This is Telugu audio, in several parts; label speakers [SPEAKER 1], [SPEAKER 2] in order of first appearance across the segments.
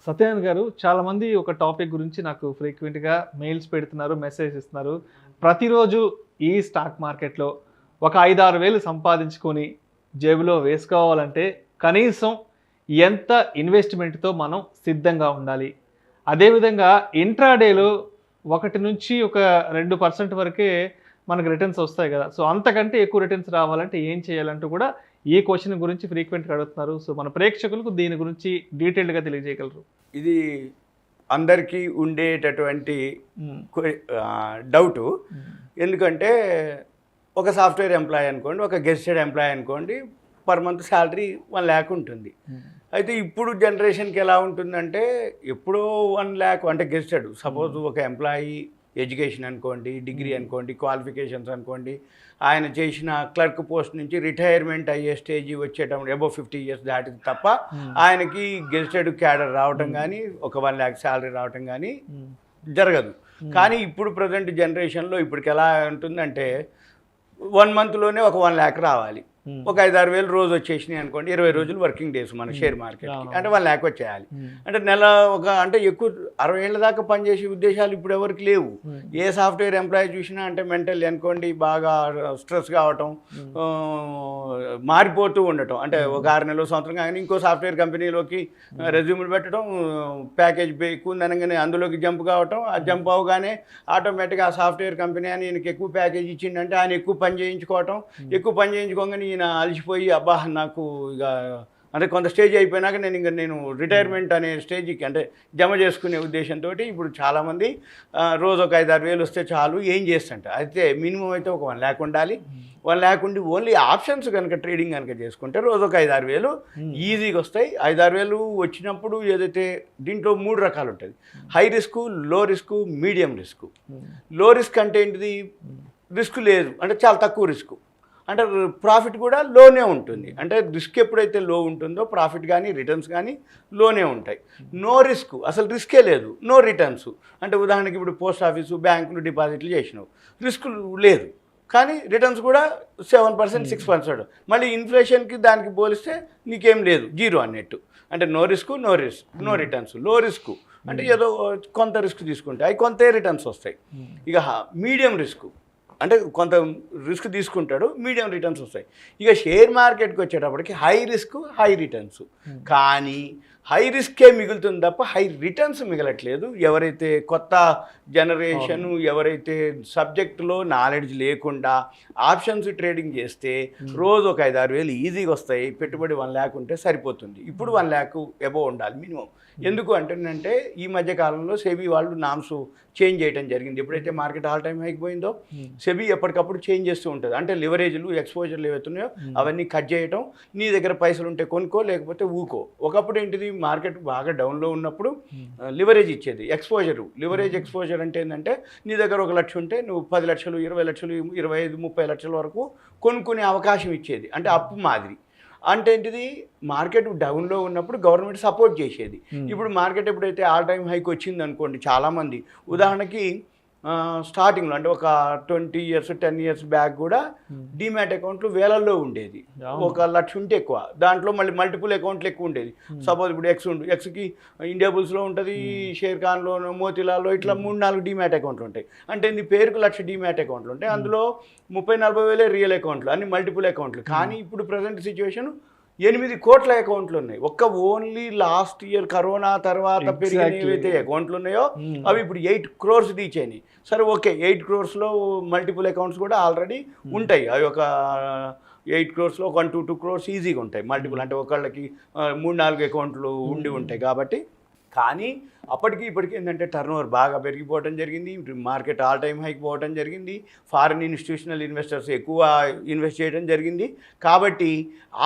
[SPEAKER 1] సత్యనారాయణ గారు, చాలామంది ఒక టాపిక్ గురించి నాకు ఫ్రీక్వెంట్‌గా మెయిల్స్ పెడుతున్నారు, మెసేజ్ ఇస్తున్నారు. ప్రతిరోజు ఈ స్టాక్ మార్కెట్‌లో ఒక 5, 6 వేలు సంపాదించుకొని జేబులో వేసుకోవాలంటే కనీసం ఎంత ఇన్వెస్ట్‌మెంట్‌తో మనం సిద్ధంగా ఉండాలి? అదేవిధంగా ఇంట్రాడేలో 1-2% వరకే మనకు రిటర్న్స్ వస్తాయి కదా! సో, అంతకంటే ఎక్కువ రిటర్న్స్ రావాలంటే ఏం చేయాలంటూ కూడా ఈ క్వెషన్ గురించి ఫ్రీక్వెంట్‌గా అడుగుతున్నారు. సో, మన ప్రేక్షకులకు దీని గురించి డీటెయిల్డ్‌గా తెలియజేయగలరు?
[SPEAKER 2] ఇది అందరికీ ఉండేటటువంటి
[SPEAKER 1] హ్మ్.
[SPEAKER 2] డౌటు.
[SPEAKER 1] హ్మ్.
[SPEAKER 2] ఎందుకంటే ఒక సాఫ్ట్‌వేర్ ఎంప్లాయీ అనుకోండి, ఒక గెస్టెడ్ ఎంప్లాయీ అనుకోండి, పర్ మంత్ శాలరీ 1,00,000 ఉంటుంది.
[SPEAKER 1] హ్మ్.
[SPEAKER 2] అయితే ఇప్పుడు జనరేషన్‌కి ఎలా ఉంటుందంటే ఎప్పుడో 1,00,000 అంటే గెస్టెడ్. సపోజ్ ఒక ఎంప్లాయీ ఎడ్యుకేషన్ అనుకోండి, డిగ్రీ అనుకోండి, క్వాలిఫికేషన్స్ అనుకోండి, ఆయన చేసిన క్లర్క్ పోస్ట్ నుంచి రిటైర్మెంట్ అయ్యే స్టేజ్ వచ్చేటప్పుడు అబోవ్ 50 ఇయర్స్ దాటిది తప్ప ఆయనకి గెస్టెడ్ క్యాడర్ రావటం కానీ, ఒక 1,00,000 శాలరీ రావటం కానీ జరగదు. కానీ ఇప్పుడు ప్రజెంట్ జనరేషన్లో ఇప్పటికి ఎలా ఉంటుందంటే 1 మంత్లోనే ఒక 1,00,000 రావాలి. ఒక 5-6 వేలు రోజు వచ్చేసినాయి అనుకోండి, 20 రోజులు వర్కింగ్ డేస్ మన షేర్ మార్కెట్కి, అంటే 1,00,000 వచ్చేయాలి. అంటే నెల అంటే ఎక్కువ 60 ఏళ్ళ దాకా పనిచేసే ఉద్దేశాలు ఇప్పుడు ఎవరికి లేవు. ఏ సాఫ్ట్వేర్ ఎంప్లాయీ చూసినా అంటే మెంటల్ అనుకోండి బాగా స్ట్రెస్ కావటం, మారిపోతూ ఉండటం. అంటే ఒక 6 నెలలు సంవత్సరం కానీ ఇంకో సాఫ్ట్వేర్ కంపెనీలోకి రెజ్యూమ్లు పెట్టడం, ప్యాకేజ్ ఎక్కువ ఉందనగానే అందులోకి జంప్ కావటం, ఆ జంప్ అవగానే ఆటోమేటిక్గా ఆ సాఫ్ట్వేర్ కంపెనీ అని ఈయనకి ఎక్కువ ప్యాకేజ్ ఇచ్చిందంటే ఆయన ఎక్కువ పని చేయించుకోవటం, ఎక్కువ పని చేయించుకోగానే ఈయన అలసిపోయి అబ్బా నాకు ఇక అంటే కొంత స్టేజ్ అయిపోయినాక నేను రిటైర్మెంట్ అనే స్టేజ్కి అంటే జమ చేసుకునే ఉద్దేశంతో ఇప్పుడు చాలామంది రోజు ఒక 5-6 వేలు వస్తే చాలు ఏం చేస్తుంట. అయితే మినిమం అయితే ఒక 1,00,000 ఉండాలి. 1,00,000 ఉండి ఓన్లీ ఆప్షన్స్ కనుక ట్రేడింగ్ కనుక చేసుకుంటే రోజు ఒక 5-6 వేలు ఈజీగా వస్తాయి. 5-6 వేలు వచ్చినప్పుడు ఏదైతే దీంట్లో 3 రకాలు ఉంటుంది: హై రిస్క్, లో రిస్క్, మీడియం రిస్క్. లో రిస్క్ అంటే ఏంటిది? రిస్క్ లేదు అంటే చాలా తక్కువ రిస్క్, అంటే ప్రాఫిట్ కూడా లోనే ఉంటుంది. అంటే రిస్క్ ఎప్పుడైతే లో ఉంటుందో ప్రాఫిట్ కానీ రిటర్న్స్ కానీ లోనే ఉంటాయి. నో రిస్క్, అసలు రిస్కే లేదు, నో రిటర్న్స్. అంటే ఉదాహరణకి ఇప్పుడు పోస్ట్ ఆఫీసు, బ్యాంకులు డిపాజిట్లు చేసినావు, రిస్క్ లేదు కానీ రిటర్న్స్ కూడా 7%, 6%. మళ్ళీ ఇన్ఫ్లేషన్కి దానికి పోలిస్తే నీకేం లేదు, జీరో అన్నట్టు. అంటే నో రిస్క్, నో రిటర్న్స్. లో రిస్క్ అంటే ఏదో కొంత రిస్క్ తీసుకుంటే అవి కొంతే రిటర్న్స్ వస్తాయి. ఇక మీడియం రిస్క్ అంటే కొంత రిస్క్ తీసుకుంటాడు, మీడియం రిటర్న్స్ వస్తాయి. ఇక షేర్ మార్కెట్కి వచ్చేటప్పటికి హై రిస్క్, హై రిటర్న్స్. కానీ హై రిస్కే మిగులుతుంది తప్ప హై రిటర్న్స్ మిగలట్లేదు. ఎవరైతే కొత్త జనరేషన్, ఎవరైతే సబ్జెక్టులో నాలెడ్జ్ లేకుండా ఆప్షన్స్ ట్రేడింగ్ చేస్తే రోజు ఒక 5-6 వేలు ఈజీగా వస్తాయి. పెట్టుబడి 1,00,000 ఉంటే సరిపోతుంది. ఇప్పుడు 1,00,000 అబోవ్ ఉండాలి మినిమం. ఎందుకు అంటేనంటే ఈ మధ్య కాలంలో సెబీ వాళ్ళు నామ్స్ చేంజ్ చేయడం జరిగింది. ఎప్పుడైతే మార్కెట్ ఆల్ టైమ్ హైకి పోయిందో సెబీ ఎప్పటికప్పుడు చేంజ్ చేస్తూ ఉంటుంది. అంటే లివరేజ్లు, ఎక్స్పోజర్లు ఏవైతున్నాయో అవన్నీ కట్ చేయటం, నీ దగ్గర పైసలు ఉంటే కొనుక్కో లేకపోతే ఊకో. ఒకప్పుడు ఏంటిది, మార్కెట్ బాగా డౌన్లో ఉన్నప్పుడు లివరేజ్ ఇచ్చేది, లివరేజ్ ఎక్స్పోజర్ అంటే ఏంటంటే నీ దగ్గర 1,00,000 ఉంటే నువ్వు 10 లక్షలు, 20 లక్షలు, 25, 30 లక్షల వరకు కొనుక్కునే అవకాశం ఇచ్చేది. అంటే అప్పు మాదిరి. అంటే ఏంటిది, మార్కెట్ డౌన్లో ఉన్నప్పుడు గవర్నమెంట్ సపోర్ట్ చేసేది. ఇప్పుడు మార్కెట్ ఎప్పుడైతే ఆల్ టైమ్ హైకి వచ్చింది అనుకోండి, చాలామంది ఉదాహరణకి స్టార్టింగ్లో అంటే ఒక 20 ఇయర్స్ 10 ఇయర్స్ బ్యాక్ కూడా డీమ్యాట్ అకౌంట్లు వేలల్లో ఉండేది. 1,00,000 ఉంటే ఎక్కువ, దాంట్లో మళ్ళీ మల్టిపుల్ అకౌంట్లు ఎక్కువ ఉండేది. సపోజ్ ఇప్పుడు ఎక్స్కి ఇండియా బుల్స్లో ఉంటుంది, షేర్ ఖాన్లో, మోతీలాల్లో ఇట్లా 3-4 డీమ్యాట్ అకౌంట్లు ఉంటాయి. అంటే నీ పేరుకు 1,00,000 డీమ్యాట్ అకౌంట్లు ఉంటాయి, అందులో 30-40 వేలే రియల్ అకౌంట్లు, అన్ని మల్టిపుల్ అకౌంట్లు. కానీ ఇప్పుడు ప్రజెంట్ సిచ్యువేషన్ 8 కోట్ల అకౌంట్లు ఉన్నాయి. ఓన్లీ లాస్ట్ ఇయర్ కరోనా తర్వాత పెరిగిన ఏవైతే అకౌంట్లు ఉన్నాయో అవి ఇప్పుడు 8 crores రీచ్ అయినాయి. సరే ఓకే, 8 crores మల్టిపుల్ అకౌంట్స్ కూడా ఆల్రెడీ ఉంటాయి. అవి ఒక 8 crores ఒక 1-2 crores ఈజీగా ఉంటాయి మల్టిపుల్. అంటే ఒకళ్ళకి 3-4 అకౌంట్లు ఉండి ఉంటాయి కాబట్టి. కానీ అప్పటికి ఇప్పటికీ ఏంటంటే టర్నోవర్ బాగా పెరిగిపోవడం జరిగింది, మార్కెట్ ఆల్ టైమ్ హైకి పోవడం జరిగింది, ఫారిన్ ఇన్స్టిట్యూషనల్ ఇన్వెస్టర్స్ ఎక్కువ ఇన్వెస్ట్ చేయడం జరిగింది. కాబట్టి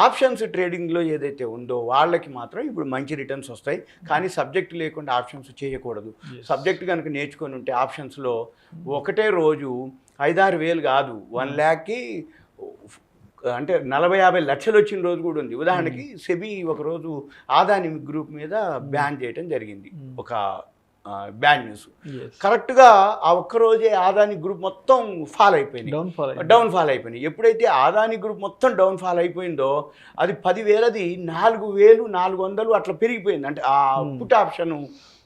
[SPEAKER 2] ఆప్షన్స్ ట్రేడింగ్లో ఏదైతే ఉందో వాళ్ళకి మాత్రం ఇప్పుడు మంచి రిటర్న్స్ వస్తాయి. కానీ సబ్జెక్ట్ లేకుండా ఆప్షన్స్ చేయకూడదు. సబ్జెక్ట్ కనుక నేర్చుకొని ఉంటే ఆప్షన్స్లో ఒకటే రోజు 5-6 వేలు కాదు, 1,00,000కి అంటే 40-50 లక్షలు వచ్చిన రోజు కూడా ఉంది. ఉదాహరణకి సెబీ ఒకరోజు ఆదాని గ్రూప్ మీద బ్యాన్ చేయడం జరిగింది ఒక బ్యాడ్ న్యూస్. కరెక్ట్గా ఆ ఒక్కరోజే అదానీ గ్రూప్ మొత్తం ఫాల్ అయిపోయింది, డౌన్ ఫాల్ అయిపోయింది. ఎప్పుడైతే అదానీ గ్రూప్ మొత్తం డౌన్ ఫాల్ అయిపోయిందో అది 10,000ది 4,400 అట్లా పెరిగిపోయింది. అంటే ఆ పుట్ ఆప్షన్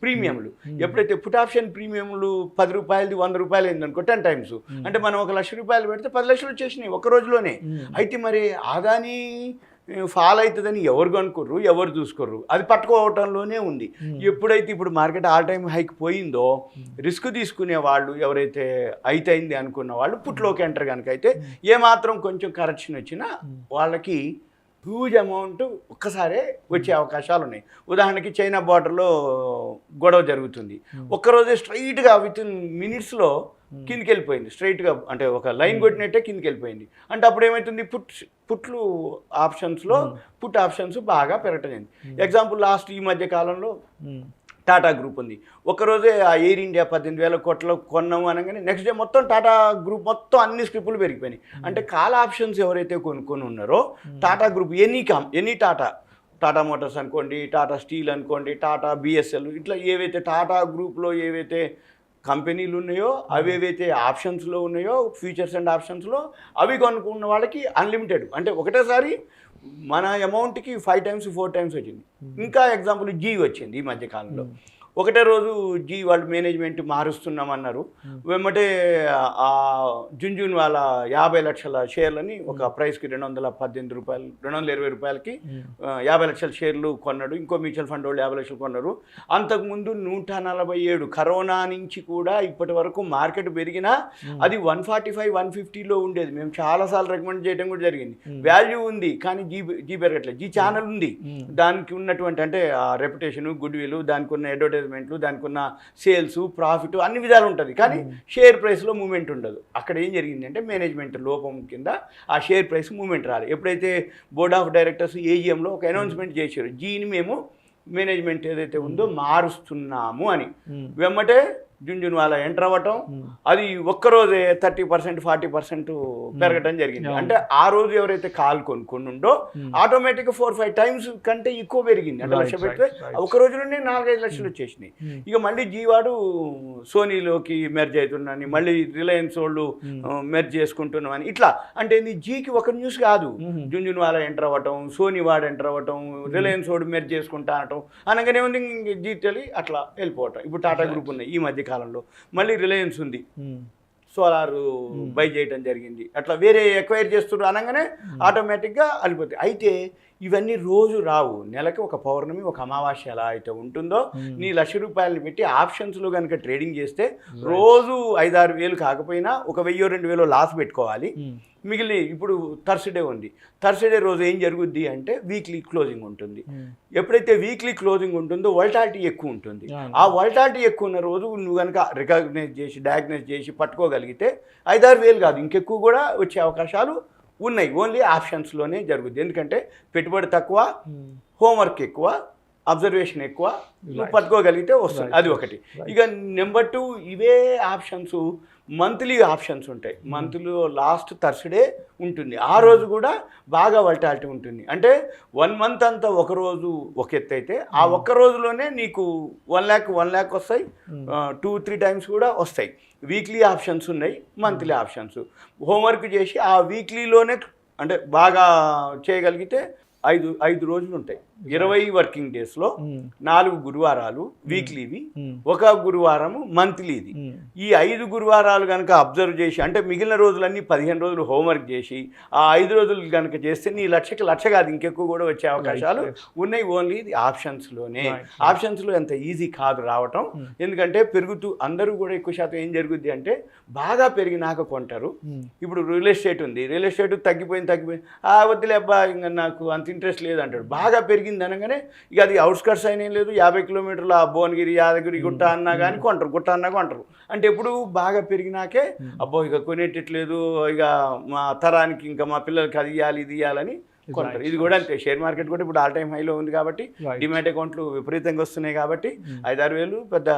[SPEAKER 2] ప్రీమియంలు, ఎప్పుడైతే పుట్ ఆప్షన్ ప్రీమియంలు 10 రూపాయలది 100 రూపాయలు అయిందనుకో 10 టైమ్స్, అంటే మనం 1,00,000 రూపాయలు పెడితే 10 లక్షలు వచ్చేసినాయి ఒక్క రోజులోనే. అయితే మరి అదానీ ఫాల్ అవుతుందని ఎవరు కనుక్కోర్రు, ఎవరు చూసుకోర్రు, అది పట్టుకోవటంలోనే ఉంది. ఎప్పుడైతే ఇప్పుడు మార్కెట్ ఆల్ టైమ్ హైక్ పోయిందో రిస్క్ తీసుకునే వాళ్ళు ఎవరైతే అయింది అనుకున్న వాళ్ళు పుట్లోకి ఎంటర్ కనుక అయితే ఏమాత్రం కొంచెం కరెక్షన్ వచ్చినా వాళ్ళకి హ్యూజ్ అమౌంట్ ఒక్కసారే వచ్చే అవకాశాలు ఉన్నాయి. ఉదాహరణకి చైనా బార్డర్లో గొడవ జరుగుతుంది, ఒక్కరోజే స్ట్రైట్గా విత్ ఇన్ మినిట్స్లో కిందికి వెళ్ళిపోయింది, స్ట్రైట్గా అంటే ఒక లైన్ కొట్టినట్టే కిందికి వెళ్ళిపోయింది. అంటే అప్పుడు ఏమవుతుంది, పుట్లు ఆప్షన్స్లో పుట్ ఆప్షన్స్ బాగా పెరగటం. ఎగ్జాంపుల్ లాస్ట్ ఈ మధ్య కాలంలో టాటా గ్రూప్ ఉంది, ఒక్కరోజే ఆ ఎయిర్ ఇండియా 18,000 కోట్లు కొన్నాము అనగానే నెక్స్ట్ డే మొత్తం టాటా గ్రూప్ మొత్తం అన్ని స్క్రిప్టులు పెరిగిపోయినాయి. అంటే కాల్ ఆప్షన్స్ ఎవరైతే కొనుక్కొని ఉన్నారో Tata group any Tata Motors అనుకోండి, టాటా స్టీల్ అనుకోండి, టాటా బిఎస్ఎల్, ఇట్లా ఏవైతే టాటా గ్రూప్లో ఏవైతే కంపెనీలు ఉన్నాయో అవి ఏవైతే ఆప్షన్స్లో ఉన్నాయో ఫ్యూచర్స్ అండ్ ఆప్షన్స్లో అవి కొనుక్కున్న వాళ్ళకి అన్లిమిటెడ్, అంటే ఒకటేసారి మన అమౌంట్కి 5 times 4 times వచ్చింది. ఇంకా ఎగ్జాంపుల్ జీ వచ్చింది ఈ మధ్యకాలంలో, ఒకటే రోజు జీ వాళ్ళు మేనేజ్మెంట్ మారుస్తున్నామన్నారు, వెంబటే ఆ జున్జున్ వాళ్ళ 50 లక్షల షేర్లని ఒక ప్రైస్కి 218 రూపాయలు 220 రూపాయలకి 50 లక్షల షేర్లు కొన్నాడు. ఇంకో మ్యూచువల్ ఫండ్ వాళ్ళు 50 లక్షలు కొన్నారు. అంతకుముందు 147 కరోనా నుంచి కూడా ఇప్పటి వరకు మార్కెట్ పెరిగినా అది 145-150లో ఉండేది. మేము చాలాసార్లు రికమెండ్ చేయడం కూడా జరిగింది. వాల్యూ ఉంది కానీ జీ పెరగట్లేదు. జీ ఛానల్ ఉంది, దానికి ఉన్నటువంటి అంటే ఆ రెప్యుటేషన్, గుడ్ విల్, దానికి ఉన్న అడ్వర్టైజ్మెంట్లు, దానికి ఉన్న సేల్స్, ప్రాఫిట్ అన్ని విధాలు ఉంటుంది, కానీ షేర్ ప్రైస్లో మూమెంట్ ఉండదు. అక్కడ ఏం జరిగింది అంటే మేనేజ్మెంట్ లోపం కింద ఆ షేర్ ప్రైస్ మూమెంట్ రాలేదు. ఎప్పుడైతే బోర్డ్ ఆఫ్ డైరెక్టర్స్ ఏజిఎంలో ఒక అనౌన్స్మెంట్ చేశారు, జీని మేము మేనేజ్మెంట్ ఏదైతే ఉందో మారుస్తున్నాము అని, వెమ్మటే జున్జున్ వాళ్ళ ఎంటర్ అవ్వటం, అది ఒక్కరోజే 30% 40% పెరగటం జరిగింది. అంటే ఆ రోజు ఎవరైతే కాల్ కొనుక్కొని ఉందో ఆటోమేటిక్గా 4-5 times కంటే ఎక్కువ పెరిగింది. అంటే లక్ష పెడితే ఒక రోజులోనే 4-5 లక్షలు వచ్చేసినాయి. ఇక మళ్ళీ జీవాడు సోనీలోకి మెర్జ్ అవుతున్నాను, మళ్ళీ రిలయన్స్ వాళ్ళు మెర్జ్ చేసుకుంటున్నామని, ఇట్లా అంటే జీకి ఒక న్యూస్ కాదు, జున్జున్ వాళ్ళ ఎంటర్ అవ్వటం, సోనీ వాడు ఎంటర్ అవ్వటం, రిలయన్స్ వాడు మెర్జ్ చేసుకుంటా అనటం అనగానే ఉంది జీ టెలి అట్లా వెళ్ళిపోవటం. ఇప్పుడు టాటా గ్రూప్ ఉన్నాయి ఈ మధ్య కాలంలో, మళ్ళీ రిలయన్స్ ఉంది, సోలార్ బై చేయడం జరిగింది, అట్లా వేరే ఎక్వైర్ చేస్తున్నారు అనగానే ఆటోమేటిక్గా వెళ్ళిపోతాయి. అయితే ఇవన్నీ రోజు రావు, నెలకి ఒక పౌర్ణమి ఒక అమావాస్య ఎలా అయితే ఉంటుందో నీ 1,00,000 రూపాయలు పెట్టి ఆప్షన్స్లో కనుక ట్రేడింగ్ చేస్తే రోజు 5-6 వేలు కాకపోయినా 1,000-2,000 లాస్ పెట్టుకోవాలి. మిగిలిన ఇప్పుడు థర్స్డే ఉంది, థర్స్డే రోజు ఏం జరుగుద్ది అంటే వీక్లీ క్లోజింగ్ ఉంటుంది. ఎప్పుడైతే వీక్లీ క్లోజింగ్ ఉంటుందో వోల్టాలిటీ ఎక్కువ ఉంటుంది. ఆ వోల్టాలిటీ ఎక్కువ ఉన్న రోజు నువ్వు కనుక డయాగ్నైజ్ చేసి పట్టుకోగలిగితే 5-6 వేలు కాదు ఇంకెక్కువ కూడా వచ్చే అవకాశాలు ఉన్నాయి. ఓన్లీ ఆప్షన్స్లోనే జరుగుద్ది, ఎందుకంటే పెట్టుబడి తక్కువ, హోంవర్క్ ఎక్కువ, అబ్జర్వేషన్ ఎక్కువ, నువ్వు పట్టుకోగలిగితే వస్తుంది. అది ఒకటి. ఇక నెంబర్ 2 ఇవే ఆప్షన్స్ మంత్లీ ఆప్షన్స్ ఉంటాయి. మంత్లో లాస్ట్ థర్స్డే ఉంటుంది, ఆ రోజు కూడా బాగా వల్టాలిటీ ఉంటుంది. అంటే 1 month అంతా ఒకరోజు ఒక ఎత్తు అయితే ఆ ఒక్క రోజులోనే నీకు 1 lakh వస్తాయి, 2-3 times కూడా వస్తాయి. వీక్లీ ఆప్షన్స్ ఉన్నాయి, మంత్లీ ఆప్షన్స్. హోంవర్క్ చేసి ఆ వీక్లీలోనే అంటే బాగా చేయగలిగితే 5 రోజులు ఉంటాయి. 20 వర్కింగ్ డేస్లో 4 గురువారాలు వీక్లీవి, 1 గురువారము మంత్లీది. ఈ 5 గురువారాలు కనుక అబ్జర్వ్ చేసి అంటే మిగిలిన రోజులన్నీ 15 రోజులు హోంవర్క్ చేసి ఆ 5 రోజులు కనుక చేస్తే నీ లక్ష కాదు ఇంకెక్కువ కూడా వచ్చే అవకాశాలు ఉన్నాయి. ఓన్లీ ఇది ఆప్షన్స్లోనే. ఆప్షన్స్లో ఎంత ఈజీ కాదు రావటం, ఎందుకంటే పెరుగుతూ అందరూ కూడా ఎక్కువ శాతం ఏం జరుగుద్ది అంటే బాగా పెరిగినాక కొంటారు. ఇప్పుడు రియల్ ఎస్టేట్ ఉంది, రియల్ ఎస్టేట్ తగ్గిపోయింది వద్దులే అబ్బా ఇంకా నాకు అంత ఇంట్రెస్ట్ లేదు అంటాడు. బాగా పెరిగింది అనగానే ఇక అది అవుట్స్కట్స్ అయినా లేదు, 50 కిలోమీటర్ల భువనగిరి యాదగిరి గుట్ట అన్నా కానీ కొంటారు, గుట్ట అన్నా కొంటారు. అంటే ఎప్పుడు బాగా పెరిగినాకే అబ్బో ఇక కొనేటట్లేదు, ఇక మా తరానికి ఇంకా మా పిల్లలకి అది ఇవ్వాలి ఇది ఇవ్వాలని కొంటారు. ఇది కూడా అంతే. షేర్ మార్కెట్ కూడా ఇప్పుడు ఆల్ టైమ్ హైలో ఉంది కాబట్టి డిమాట్ అకౌంట్లు విపరీతంగా వస్తున్నాయి కాబట్టి 5-6 వేలు పెద్ద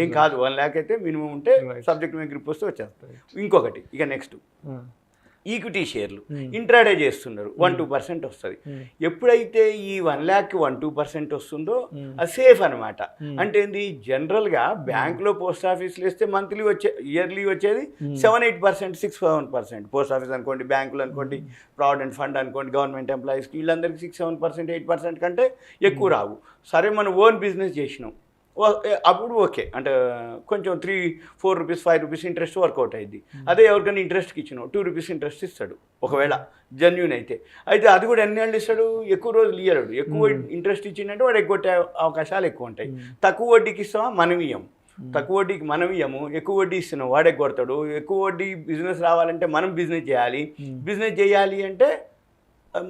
[SPEAKER 2] ఏం కాదు. 1 lakh అయితే మినిమం ఉంటే సబ్జెక్ట్ మీద గ్రిప్ వస్తే వచ్చేస్తాయి. ఇంకొకటి ఇక నెక్స్ట్ ఈక్విటీ షేర్లు ఇంట్రాడే చేస్తున్నారు 1-2% వస్తుంది. ఎప్పుడైతే ఈ 1 lakh 1-2% వస్తుందో అది సేఫ్ అనమాట. అంటే ఏంది, జనరల్గా బ్యాంకులో పోస్ట్ ఆఫీస్లో వేస్తే మంత్లీ ఇయర్లీ వచ్చేది 7-8%, 6-7%. పోస్ట్ ఆఫీస్ అనుకోండి, బ్యాంకులు అనుకోండి, ప్రావిడెంట్ ఫండ్ అనుకోండి, గవర్నమెంట్ ఎంప్లాయీస్కి వీళ్ళందరికీ 6-7%, 8% కంటే ఎక్కువ రావు. సరే మనం ఓన్ బిజినెస్ చేసినాం అప్పుడు ఓకే, అంటే కొంచెం 3-4 రూపీస్ 5 రూపీస్ ఇంట్రెస్ట్ వర్కౌట్ అయింది. అదే ఎవరికైనా ఇంట్రెస్ట్కి ఇచ్చినావు 2 రూపీస్ ఇంట్రెస్ట్ ఇస్తాడు ఒకవేళ జెన్యూన్ అయితే. అది కూడా ఎన్ని ఏళ్ళు ఇస్తాడు, ఎక్కువ రోజులు ఇయ్యడు. ఎక్కువ ఇంట్రెస్ట్ ఇచ్చిందంటే వాడు ఎగ్గొట్టే అవకాశాలు ఎక్కువ ఉంటాయి. తక్కువ వడ్డీకి ఇస్తామా మనం ఇయ్యం, తక్కువ వడ్డీకి మనం ఇయ్యము, ఎక్కువ వడ్డీ ఇస్తున్నాం వాడు ఎగ్గొడతాడు. ఎక్కువ వడ్డీ బిజినెస్ రావాలంటే మనం బిజినెస్ చేయాలి. బిజినెస్ చేయాలి అంటే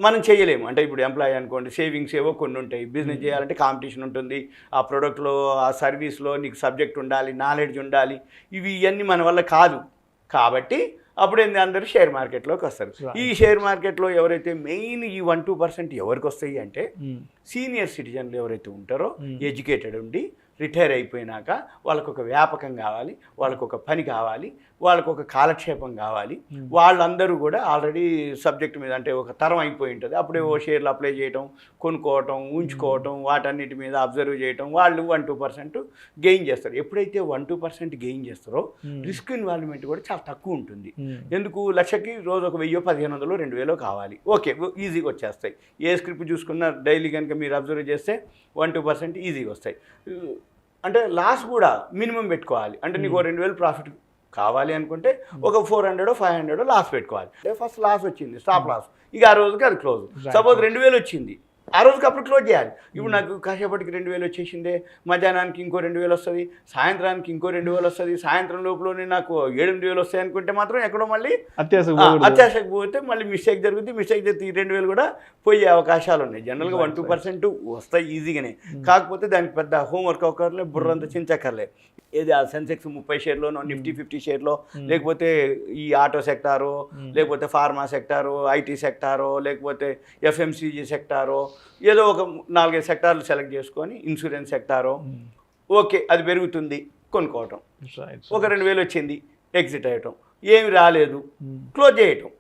[SPEAKER 2] మనం చేయలేము. అంటే ఇప్పుడు ఎంప్లాయీ అనుకోండి, సేవింగ్స్ ఏవో కొన్ని ఉంటాయి. బిజినెస్ చేయాలంటే కాంపిటీషన్ ఉంటుంది, ఆ ప్రోడక్ట్లో ఆ సర్వీస్లో నీకు సబ్జెక్ట్ ఉండాలి, నాలెడ్జ్ ఉండాలి. ఇవన్నీ మన వల్ల కాదు. కాబట్టి అప్పుడు ఏంది, అందరూ షేర్ మార్కెట్లోకి వస్తారు. ఈ షేర్ మార్కెట్లో ఎవరైతే మెయిన్ ఈ 1-2% ఎవరికి వస్తాయి అంటే సీనియర్ సిటిజన్లు ఎవరైతే ఉంటారో, ఎడ్యుకేటెడ్ ఉండి రిటైర్ అయిపోయినాక వాళ్ళకు ఒక వ్యాపకం కావాలి, వాళ్ళకు ఒక పని కావాలి, వాళ్ళకు ఒక కాలక్షేపం కావాలి. వాళ్ళందరూ కూడా ఆల్రెడీ సబ్జెక్ట్ మీద అంటే ఒక తరం అయిపోయి ఉంటుంది. అప్పుడే ఓ షేర్లు అప్లై చేయటం, కొనుక్కోవటం, ఉంచుకోవటం, వాటన్నిటి మీద అబ్జర్వ్ చేయటం, వాళ్ళు 1-2% గెయిన్ చేస్తారు. ఎప్పుడైతే 1-2% గెయిన్ చేస్తారో రిస్క్ ఇన్వాల్వ్మెంట్ కూడా చాలా తక్కువ ఉంటుంది. ఎందుకు, లక్షకి రోజు ఒక 1000, 1500, 2000 కావాలి, ఓకే ఈజీగా వచ్చేస్తాయి. ఏ స్క్రిప్ట్ చూసుకున్నా డైలీ కనుక మీరు అబ్జర్వ్ చేస్తే 1-2% ఈజీగా వస్తాయి. అంటే లాస్ కూడా మినిమం పెట్టుకోవాలి. అంటే నీకు 2000 ప్రాఫిట్ కావాలి అనుకుంటే ఒక 400, 500 లాస్ పెట్టుకోవాలి. ఫస్ట్ లాస్ వచ్చింది, స్టాప్ లాస్, ఇక ఆ రోజుకి అది క్లోజ్. సపోజ్ 2000 వచ్చింది, ఆ రోజుకి అప్పుడు క్లోజ్ చేయాలి. ఇప్పుడు నాకు కాసేపటికి 2000 వచ్చేసిందే, మధ్యాహ్నానికి ఇంకో 2000 వస్తుంది, సాయంత్రానికి ఇంకో 2000 వస్తుంది, సాయంత్రం లోపలనే నాకు 7-8 వస్తాయి అనుకుంటే మాత్రం ఎక్కడో మళ్ళీ అత్యాశకు పోతే మళ్ళీ మిస్టేక్ జరుగుతుంది. మిస్టేక్ చేస్తే ఈ 2000 కూడా పోయే అవకాశాలు ఉన్నాయి. జనరల్గా 1-2% వస్తాయి ఈజీగానే. కాకపోతే దానికి పెద్ద హోంవర్క్ అవ్వకర్లే, బుర్రంతా చించక్కర్లే. ఏది ఆ సెన్సెక్స్ 30 షేర్లోనో, నిఫ్టీ 50 షేర్లో, లేకపోతే ఈ ఆటో సెక్టారో, లేకపోతే ఫార్మా సెక్టారో, ఐటీ సెక్టారో, లేకపోతే ఎఫ్ఎంసీజీ సెక్టారో, ఏదో ఒక 4-5 సెక్టార్లు సెలెక్ట్ చేసుకొని, ఇన్సూరెన్స్ సెక్టారో, ఓకే అది పెరుగుతుంది కొనుక్కోవటం. ఒక 2000 వచ్చింది, ఎగ్జిట్ అయ్యటం. ఏమి రాలేదు, క్లోజ్ చేయటం.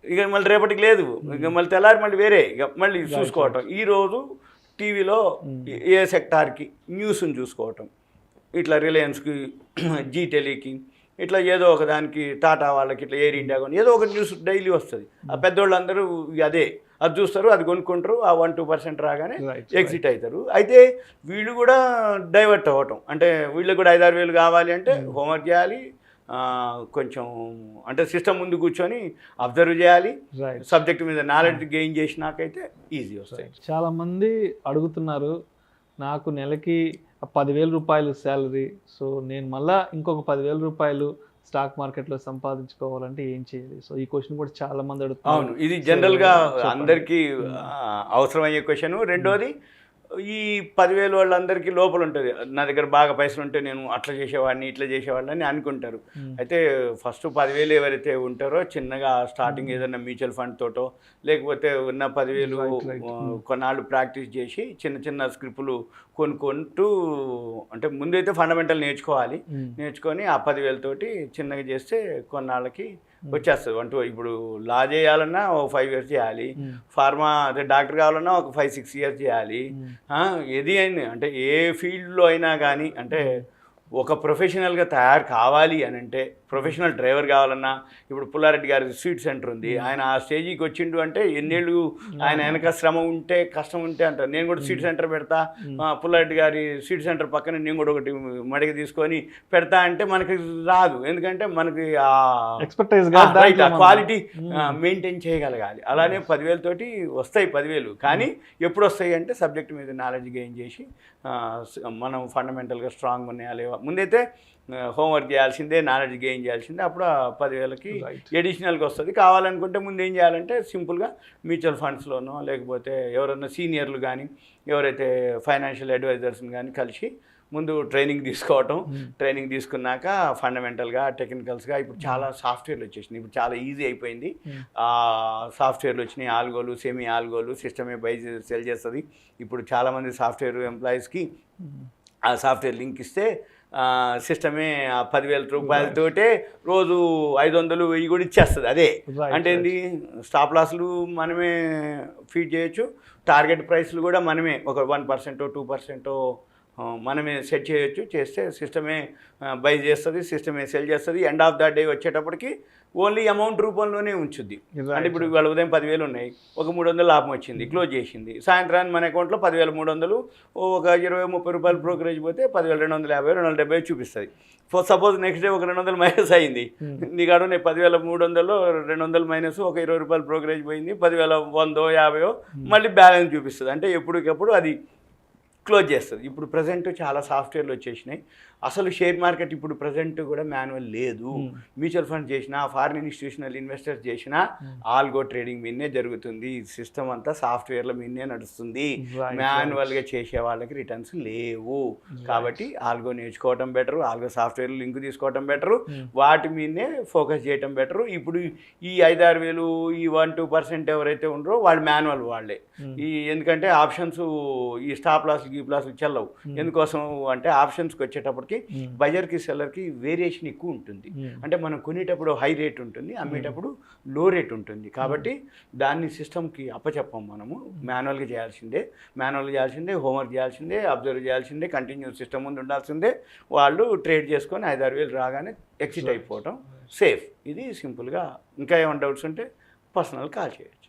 [SPEAKER 2] ఇక మళ్ళీ రేపటికి లేదు, ఇక మళ్ళీ తెల్లారి మళ్ళీ వేరే, ఇక మళ్ళీ చూసుకోవటం. ఈరోజు టీవీలో ఏ సెక్టార్కి న్యూస్ని చూసుకోవటం, ఇట్లా రిలయన్స్కి, జీ టెలీకి, ఇట్లా ఏదో ఒక దానికి, టాటా వాళ్ళకి, ఇట్లా ఎయిర్ ఇండియా కొని ఏదో ఒక న్యూస్ డైలీ వస్తుంది. ఆ పెద్దోళ్ళందరూ అది చూస్తారు, అది కొనుక్కుంటారు. ఆ 1-2% రాగానే ఎగ్జిట్ అవుతారు. అయితే వీళ్ళు కూడా డైవర్ట్ అవ్వటం, అంటే వీళ్ళకి కూడా 5-6 వేలు కావాలి అంటే హోంవర్క్ చేయాలి, కొంచెం అంటే సిస్టమ్ ముందు కూర్చొని అబ్జర్వ్ చేయాలి. సబ్జెక్ట్ మీద నాలెడ్జ్ గెయిన్ చేసినాకైతే ఈజీ వస్తాయి.
[SPEAKER 1] చాలామంది అడుగుతున్నారు, నాకు నెలకి 10,000 రూపాయలు శాలరీ, సో నేను మళ్ళీ ఇంకొక 10,000 రూపాయలు స్టాక్ మార్కెట్లో సంపాదించుకోవాలంటే ఏం చేయాలి? సో ఈ క్వశ్చన్ కూడా చాలా మంది అడుగుతున్నారు.
[SPEAKER 2] అవును, ఇది జనరల్గా అందరికీ అవసరమయ్యే క్వశ్చన్. రెండోది, ఈ 10,000 వాళ్ళందరికీ లోపల ఉంటుంది, నా దగ్గర బాగా పైసలు ఉంటే నేను అట్లా చేసేవాడిని, ఇట్లా చేసేవాడిని అనుకుంటారు. అయితే ఫస్ట్ 10,000 ఎవరైతే ఉంటారో, చిన్నగా స్టార్టింగ్ ఏదైనా మ్యూచువల్ ఫండ్ తోటో, లేకపోతే ఉన్న 10,000 కొన్నాళ్ళు ప్రాక్టీస్ చేసి చిన్న చిన్న స్క్రిప్టులు కొనుక్కుంటూ, అంటే ముందైతే ఫండమెంటల్ నేర్చుకోవాలి. నేర్చుకొని ఆ 10,000 తోటి చిన్నగా చేస్తే కొన్నాళ్ళకి వచ్చేస్తుంది. ఇప్పుడు లా చేయాలన్నా ఒక 5 years చేయాలి, ఫార్మా అదే డాక్టర్ కావాలన్నా ఒక 5-6 years చేయాలి. ఏది అయినా అంటే ఏ ఫీల్డ్లో అయినా కానీ, అంటే ఒక ప్రొఫెషనల్గా తయారు కావాలి అని అంటే, ప్రొఫెషనల్ డ్రైవర్ కావాలన్నా, ఇప్పుడు పుల్లారెడ్డి గారి స్వీట్ సెంటర్ ఉంది, ఆయన ఆ స్టేజీకి వచ్చిండు అంటే ఎన్నేళ్ళు ఆయన వెనక శ్రమ ఉంటే, కష్టం ఉంటే అంటారు. నేను కూడా స్వీట్ సెంటర్ పెడతా, పుల్లారెడ్డి గారి స్వీట్ సెంటర్ పక్కన నేను కూడా ఒకటి మడిగ తీసుకొని పెడతా అంటే మనకి రాదు. ఎందుకంటే మనకి క్వాలిటీ మెయింటైన్ చేయగలగాలి. అలానే 10,000 తోటి వస్తాయి 10,000, కానీ ఎప్పుడు వస్తాయి అంటే సబ్జెక్ట్ మీద నాలెడ్జ్ గెయిన్ చేసి మనం ఫండమెంటల్గా స్ట్రాంగ్ ఉన్నాయా లేవా, ముందైతే హోంవర్క్ చేయాల్సిందే, నాలెడ్జ్ గెయిన్ చేయాల్సిందే. అప్పుడు 10,000కి ఎడిషనల్గా వస్తుంది. కావాలనుకుంటే ముందు ఏం చేయాలంటే సింపుల్గా మ్యూచువల్ ఫండ్స్లోనో, లేకపోతే ఎవరైనా సీనియర్లు కానీ, ఎవరైతే ఫైనాన్షియల్ అడ్వైజర్స్ని కానీ కలిసి ముందు ట్రైనింగ్ తీసుకోవటం. ట్రైనింగ్ తీసుకున్నాక ఫండమెంటల్గా, టెక్నికల్స్గా ఇప్పుడు చాలా సాఫ్ట్వేర్లు వచ్చేసినాయి. ఇప్పుడు చాలా ఈజీ అయిపోయింది. సాఫ్ట్వేర్లు వచ్చినాయి, ఆల్గోలు, సెమీ ఆల్గోలు, సిస్టమే బై సెల్ చేస్తుంది. ఇప్పుడు చాలామంది సాఫ్ట్వేర్ ఎంప్లాయీస్కి ఆ సాఫ్ట్వేర్ లింక్ ఇస్తే సిస్టమే 10,000 రూపాయలతోటే రోజు 500 1000 కూడా ఇచ్చేస్తుంది అదే. అంటే ఏంది, స్టాప్ లాస్లు మనమే ఫీడ్ చేయొచ్చు, టార్గెట్ ప్రైస్లు కూడా మనమే ఒక 1% 2% మనమే సెట్ చేయొచ్చు. చేస్తే సిస్టమే బై చేస్తుంది, సిస్టమే సెల్ చేస్తుంది. ఎండ్ ఆఫ్ ద డే వచ్చేటప్పటికి ఓన్లీ అమౌంట్ రూపంలోనే ఉంచుద్ది. అంటే ఇప్పుడు ఇవాళ ఉదయం 10,000 ఉన్నాయి, ఒక 300 లాభం వచ్చింది, క్లోజ్ చేసింది. సాయంత్రాన్ని మన అకౌంట్లో 10,300, ఒక 20-30 రూపాయలు బ్రోకరేజ్ పోతే 10,250 270 చూపిస్తుంది. సపోజ్ నెక్స్ట్ డే ఒక 200 మైనస్ అయింది, నీకాడు నేను 10,300 200 మైనస్ ఒక 20 రూపాయలు బ్రోకరేజ్ పోయింది, 10,100 50 మళ్ళీ బ్యాలెన్స్ చూపిస్తుంది. అంటే ఎప్పటికప్పుడు అది క్లోజ్ చేస్తుంది. ఇప్పుడు ప్రజెంట్ చాలా సాఫ్ట్వేర్లు వచ్చేసినాయి. అసలు షేర్ మార్కెట్ ఇప్పుడు ప్రజెంట్ కూడా మాన్యువల్ లేదు. మ్యూచువల్ ఫండ్ చేసినా, ఫారిన్ ఇన్స్టిట్యూషనల్ ఇన్వెస్టర్స్ చేసినా ఆల్గో ట్రేడింగ్ మీదనే జరుగుతుంది. సిస్టమ్ అంతా సాఫ్ట్వేర్ల మీదనే నడుస్తుంది. మాన్యువల్గా చేసే వాళ్ళకి రిటర్న్స్ లేవు. కాబట్టి ఆల్గో నేర్చుకోవటం బెటరు, ఆల్గో సాఫ్ట్వేర్ లింక్ తీసుకోవటం బెటరు, వాటి మీదనే ఫోకస్ చేయటం బెటరు. ఇప్పుడు ఈ 5-6 వేలు ఈ 1-2% ఎవరైతే ఉండరో వాళ్ళు మాన్యువల్ వాళ్ళే. ఎందుకంటే ఆప్షన్స్ ఈ స్టాప్ లాస్ గీప్ లాస్ చెల్లవు. ఎందుకోసం అంటే ఆప్షన్స్కి వచ్చేటప్పటికి బయర్కి సెల్లర్కి వేరియేషన్ ఎక్కువ ఉంటుంది. అంటే మనం కొనేటప్పుడు హై రేట్ ఉంటుంది, అమ్మేటప్పుడు లో రేట్ ఉంటుంది. కాబట్టి దాన్ని సిస్టమ్కి అప్పచెప్పం. మనము మాన్యువల్గా చేయాల్సిందే, హోంవర్క్ చేయాల్సిందే, అబ్జర్వ్ చేయాల్సిందే, కంటిన్యూస్ సిస్టమ్ ముందు ఉండాల్సిందే. వాళ్ళు ట్రేడ్ చేసుకొని 5-6 వేలు రాగానే ఎగ్జిట్ అయిపోవటం సేఫ్. ఇది సింపుల్గా. ఇంకా ఏమైనా డౌట్స్ ఉంటే పర్సనల్ కాల్ చేయొచ్చు.